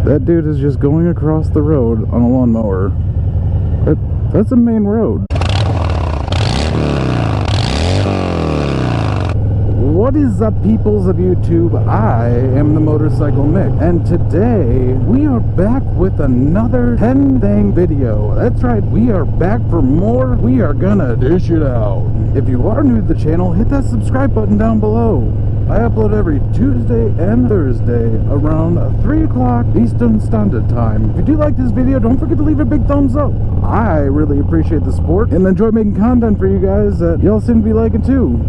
That dude is just going across the road on a lawnmower. That's a main road. What is up, peoples of YouTube? I am the Motorcycle Mick, and today we are back with another 10-thing video. That's right, we are back for more. We are gonna dish it out. If you are new to the channel, hit that subscribe button down below. I upload every Tuesday and Thursday around 3 o'clock Eastern Standard Time. If you do like this video, don't forget to leave a big thumbs up. I really appreciate the support and enjoy making content for you guys that y'all seem to be liking too.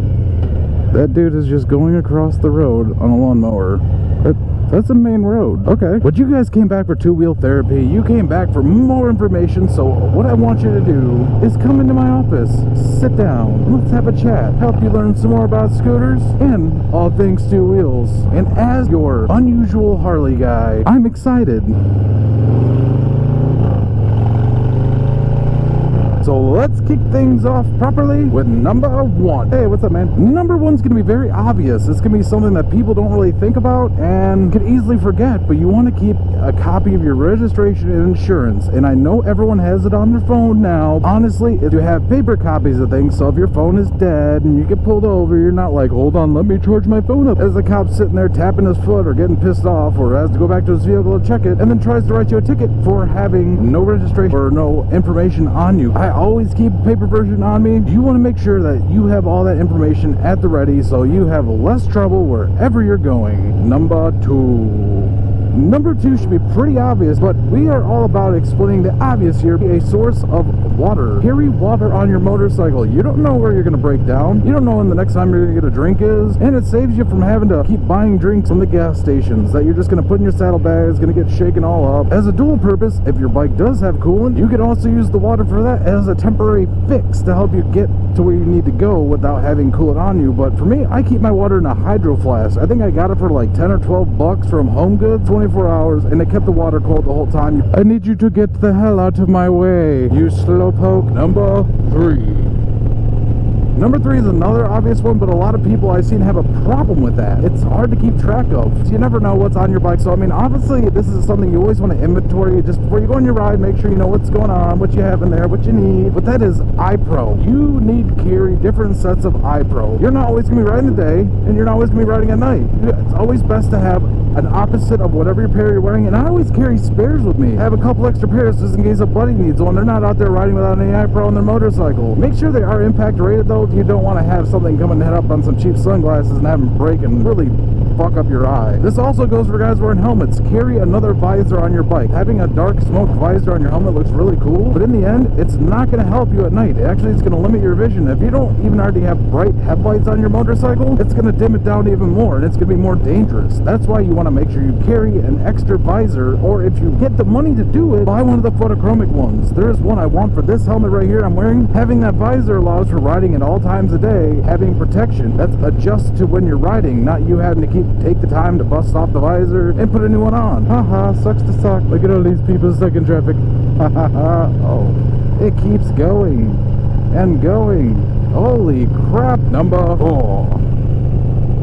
That dude is just going across the road on a lawnmower. That's a main road. Okay. But you guys came back for two-wheel therapy. You came back for more information. So what I want you to do is come into my office, sit down, let's have a chat, help you learn some more about scooters and all things two wheels. And as your unusual Harley guy, I'm excited. So let's kick things off properly with number one. Hey, what's up, man? Number one's gonna be very obvious. It's gonna be something that people don't really think about and can easily forget, but you want to keep a copy of your registration and insurance. And I know everyone has it on their phone now. Honestly, if you have paper copies of things, so if your phone is dead and you get pulled over, you're not like, hold on, let me charge my phone up, as the cop's sitting there tapping his foot or getting pissed off or has to go back to his vehicle to check it and then tries to write you a ticket for having no registration or no information on you. I always keep a paper version on me. You want to make sure that you have all that information at the ready so you have less trouble wherever you're going. Number two should be pretty obvious, but we are all about explaining the obvious here. A source of water. Carry water on your motorcycle. You don't know where you're going to break down. You don't know when the next time you're going to get a drink is, and it saves you from having to keep buying drinks from the gas stations that you're just going to put in your saddlebags, going to get shaken all up. As a dual purpose, if your bike does have coolant, you can also use the water for that as a temporary fix to help you get to where you need to go without having coolant on you. But for me, I keep my water in a hydro flask. I think I got it for like 10 or 12 bucks from Home Goods, 24 hours, and it kept the water cold the whole time. I need you to get the hell out of my way, you slowpoke. Number three is another obvious one, but a lot of people I've seen have a problem with that. It's hard to keep track of. You never know what's on your bike. So, I mean, obviously, this is something you always want to inventory. Just before you go on your ride, make sure you know what's going on, what you have in there, what you need. But that is iPro. You need to carry different sets of iPro. You're not always going to be riding the day, and you're not always going to be riding at night. It's always best to have an opposite of whatever pair you're wearing, and I always carry spares with me. I have a couple extra pairs just in case a buddy needs one. They're not out there riding without any iPro on their motorcycle. Make sure they are impact rated, though. You don't want to have something come and head up on some cheap sunglasses and have them break and really fuck up your eye. This also goes for guys wearing helmets. Carry another visor on your bike. Having a dark smoke visor on your helmet looks really cool, but in the end, it's not going to help you at night. Actually, it's going to limit your vision. If you don't even already have bright headlights on your motorcycle, it's going to dim it down even more, and it's going to be more dangerous. That's why you want to make sure you carry an extra visor, or if you get the money to do it, buy one of the photochromic ones. There's one I want for this helmet right here I'm wearing. Having that visor allows for riding at all times of day, having protection. That's adjust to when you're riding, not you having to take the time to bust off the visor and put a new one on. Haha, sucks to suck. Look at all these people stuck in traffic. Oh, it keeps going and going. Holy crap. Number 4.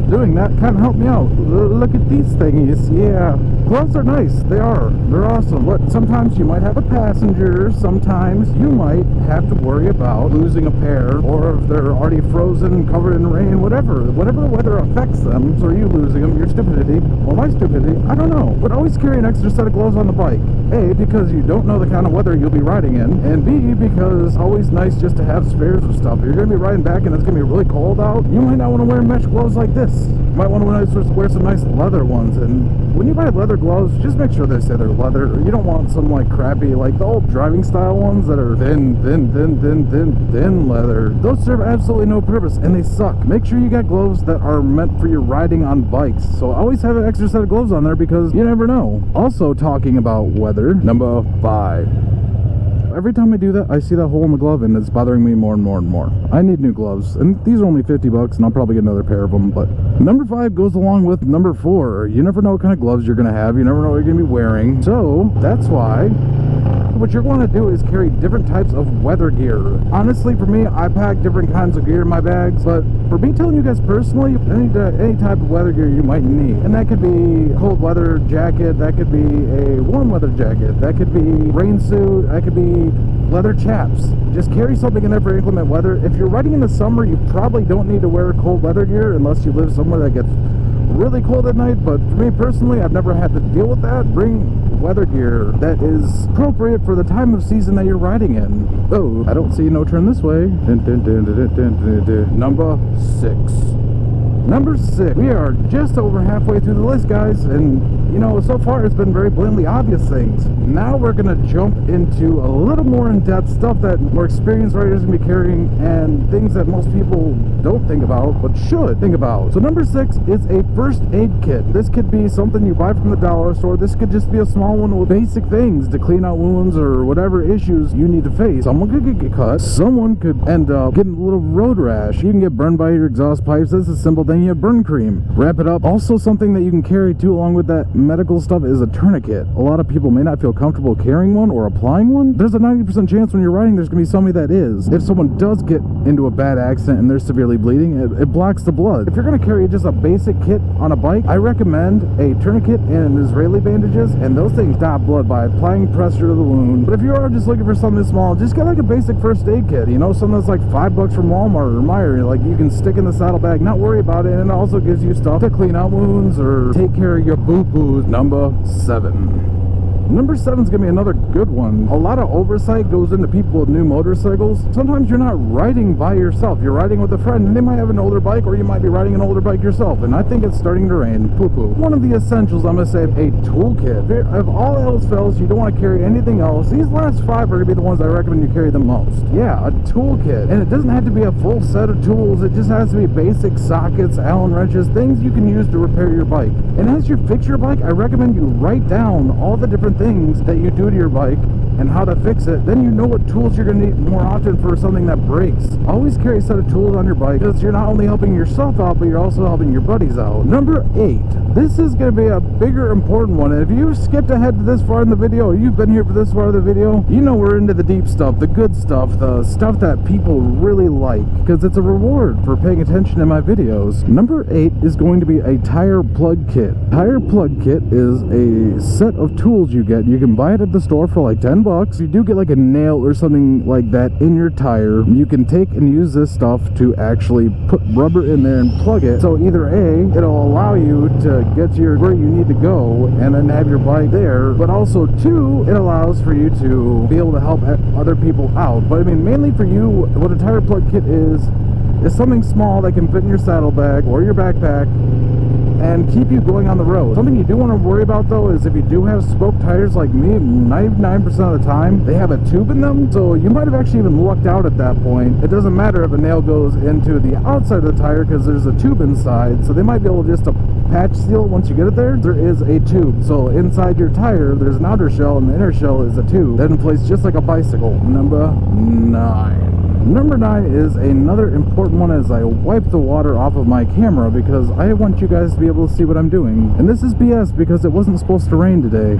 Doing that kind of helped me out. Look at these thingies. Yeah, gloves are nice. They're awesome. But sometimes you might have a passenger. Sometimes you might have to worry about losing a pair, or if they're already frozen, covered in rain, whatever the weather affects them. So are you losing them? Your stupidity, or my stupidity, I don't know. But always carry an extra set of gloves on the bike. A, because you don't know the kind of weather you'll be riding in, and B, because it's always nice just to have spares of stuff. If you're going to be riding back and it's going to be really cold out, you might not want to wear mesh gloves like this. You might want to wear some nice leather ones. And when you buy leather gloves, just make sure they say they're leather. You don't want some like crappy, like the old driving style ones that are thin leather. Those serve absolutely no purpose, and they suck. Make sure you got gloves that are meant for your riding on bikes. So always have an extra set of gloves on there, because you never know. Also, talking about weather, number 5. Every time I do that, I see that hole in the glove, and it's bothering me more and more and more. I need new gloves, and these are only 50 bucks, and I'll probably get another pair of them. But number 5 goes along with number 4. You never know what kind of gloves you're going to have. You never know what you're going to be wearing. So that's why what you're going to do is carry different types of weather gear. Honestly, for me, I pack different kinds of gear in my bags, but for me telling you guys personally, any type of weather gear you might need. And that could be a cold weather jacket, that could be a warm weather jacket, that could be rain suit, that could be leather chaps. Just carry something in there for inclement weather. If you're riding in the summer, you probably don't need to wear cold weather gear unless you live somewhere that gets really cold at night. But for me personally, I've never had to deal with that. Bring weather gear that is appropriate for the time of season that you're riding in. Oh, I don't see no turn this way. Number 6. Number 6. We are just over halfway through the list, guys, and you know, so far it's been very blatantly obvious things. Now we're gonna jump into a little more in-depth stuff that more experienced riders are gonna be carrying, and things that most people don't think about but should think about. So number 6 is a first aid kit. This could be something you buy from the dollar store. This could just be a small one with basic things to clean out wounds or whatever issues you need to face. Someone could get cut. Someone could end up getting a little road rash. You can get burned by your exhaust pipes. This is a simple thing. You have burn cream. Wrap it up. Also, something that you can carry too along with that medical stuff is a tourniquet. A lot of people may not feel comfortable carrying one or applying one. There's a 90% chance when you're riding there's going to be somebody that is. If someone does get into a bad accident and they're severely bleeding, it blocks the blood. If you're going to carry just a basic kit on a bike, I recommend a tourniquet and Israeli bandages, and those things stop blood by applying pressure to the wound. But if you are just looking for something small, just get like a basic first aid kit, you know, something that's like $5 from Walmart or Meijer, like you can stick in the saddlebag, not worry about it, and it also gives you stuff to clean out wounds or take care of your boo-boos. Number 7. Number 7 is going to be another good one. A lot of oversight goes into people with new motorcycles. Sometimes you're not riding by yourself. You're riding with a friend, and they might have an older bike, or you might be riding an older bike yourself. And I think it's starting to rain. Poo-poo. One of the essentials, I'm going to say, a toolkit. If all else fails, you don't want to carry anything else. These last 5 are going to be the ones I recommend you carry the most. Yeah, a toolkit. And it doesn't have to be a full set of tools. It just has to be basic sockets, Allen wrenches, things you can use to repair your bike. And as you fix your bike, I recommend you write down all the different things that you do to your bike and how to fix it. Then you know what tools you're going to need more often for something that breaks. Always carry a set of tools on your bike, because you're not only helping yourself out, but you're also helping your buddies out. Number 8. This is going to be a bigger important one, and if you've skipped ahead to this far in the video, or you've been here for this far in the video, you know we're into the deep stuff, the good stuff, the stuff that people really like, because it's a reward for paying attention in my videos. Number 8 is going to be a tire plug kit. Tire plug kit is a set of tools you get. You can buy it at the store for like $10. You do get like a nail or something like that in your tire. You can take and use this stuff to actually put rubber in there and plug it. So either A, it'll allow you to get to where you need to go and then have your bike there, but also 2, it allows for you to be able to help other people out. But I mean, mainly for you, what a tire plug kit is something small that can fit in your saddlebag or your backpack and keep you going on the road. Something you do want to worry about though is if you do have spoke tires like me, 99% of the time they have a tube in them, so you might have actually even lucked out at that point. It doesn't matter if a nail goes into the outside of the tire because there's a tube inside, so they might be able just to patch seal once you get it there. There is a tube, so inside your tire there's an outer shell and the inner shell is a tube that inflates just like a bicycle. Number 9. Number 9 is another important one as I wipe the water off of my camera because I want you guys to be able to see what I'm doing. And this is BS because it wasn't supposed to rain today.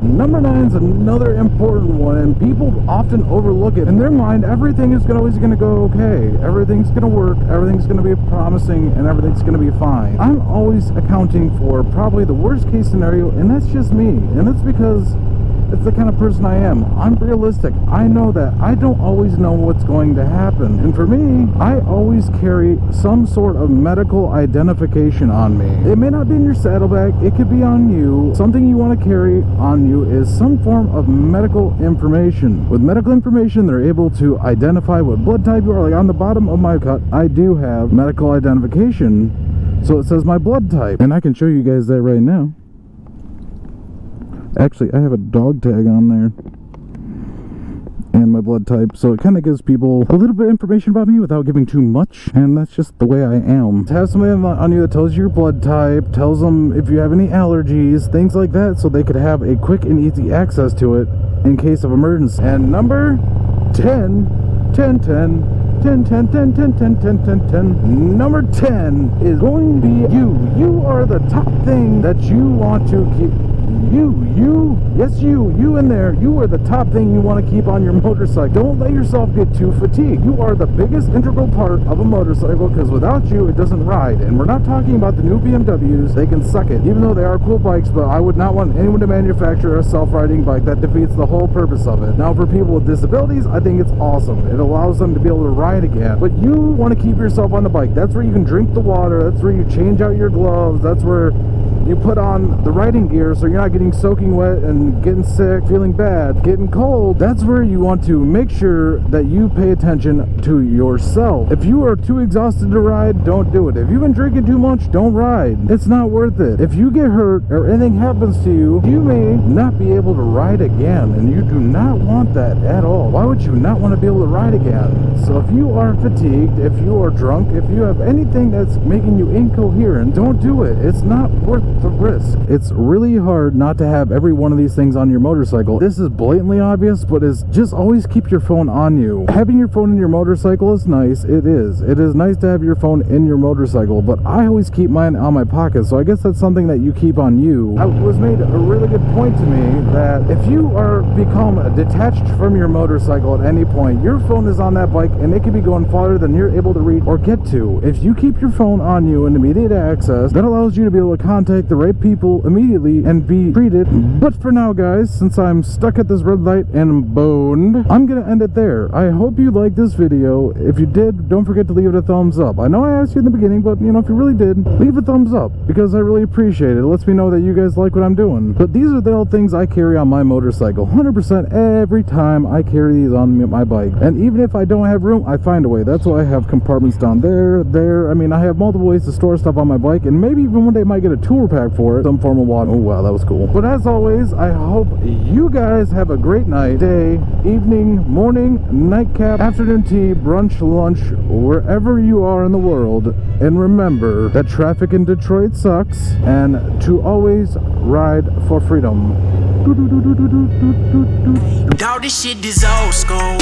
Number 9 is another important one, and people often overlook it. In their mind, everything is always going to go okay. Everything's going to work, everything's going to be promising, and everything's going to be fine. I'm always accounting for probably the worst case scenario, and that's just me. And that's because it's the kind of person I am. I'm realistic. I know that I don't always know what's going to happen. And for me, I always carry some sort of medical identification on me. It may not be in your saddlebag. It could be on you. Something you want to carry on you is some form of medical information. With medical information, they're able to identify what blood type you are. Like on the bottom of my cut, I do have medical identification. So it says my blood type. And I can show you guys that right now. Actually, I have a dog tag on there and my blood type, so it kind of gives people a little bit of information about me without giving too much, and that's just the way I am. To have somebody on you that tells you your blood type, tells them if you have any allergies, things like that, so they could have a quick and easy access to it in case of emergency. And number 10, 10, 10, 10, 10, 10, 10, 10, 10, 10, 10. Number 10 is going to be you. You are the top thing that you want to keep. Yes, you in there, you are the top thing you want to keep on your motorcycle. Don't let yourself get too fatigued. You are the biggest integral part of a motorcycle, because without you, it doesn't ride. And we're not talking about the new BMWs. They can suck it, even though they are cool bikes, but I would not want anyone to manufacture a self-riding bike. That defeats the whole purpose of it. Now, for people with disabilities, I think it's awesome. It allows them to be able to ride again. But you want to keep yourself on the bike. That's where you can drink the water. That's where you change out your gloves. That's where you put on the riding gear so you're not getting soaking wet and getting sick, feeling bad, getting cold. That's where you want to make sure that you pay attention to yourself. If you are too exhausted to ride, don't do it. If you've been drinking too much, don't ride. It's not worth it. If you get hurt or anything happens to you, you may not be able to ride again, and you do not want that at all. Why would you not want to be able to ride again? So if you are fatigued, if you are drunk, if you have anything that's making you incoherent, don't do it. It's not worth the risk. It's really hard not to have every one of these things on your motorcycle. This is blatantly obvious, but is just always keep your phone on you. Having your phone in your motorcycle is nice. It is nice to have your phone in your motorcycle, but I always keep mine on my pocket, so I guess that's something that you keep on you. It was made a really good point to me that if you are become detached from your motorcycle at any point, your phone is on that bike and it could be going farther than you're able to read or get to. If you keep your phone on you in immediate access, that allows you to be able to contact the right people immediately and be treated. But for now, guys, since I'm stuck at this red light and boned, I'm gonna end it there. I hope you liked this video. If you did, don't forget to leave it a thumbs up. I know I asked you in the beginning, but you know, if you really did, leave a thumbs up, because I really appreciate it. It lets me know that you guys like what I'm doing. But these are the old things I carry on my motorcycle 100% every time I carry these on my bike. And even if I don't have room, I find a way. That's why I have compartments down there. I mean, I have multiple ways to store stuff on my bike, and maybe even one day I might get a tool pack for it, some form of water. Oh wow, that was cool. But as always, I hope you guys have a great night, day, evening, morning, nightcap, afternoon tea, brunch, lunch, wherever you are in the world. And remember that traffic in Detroit sucks, and to always ride for freedom. Dog, this shit is old school.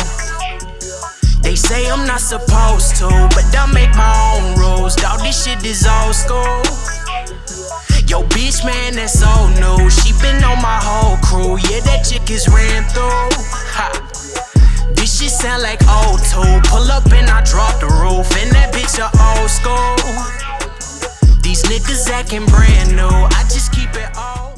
They say I'm not supposed to, but I make my own rules. Dog, this shit is old school. Yo, bitch, man, that's so new. She been on my whole crew. Yeah, that chick is ran through. Ha. This shit sound like O2. Pull up and I drop the roof, and that bitch a old school. These niggas acting brand new. I just keep it old.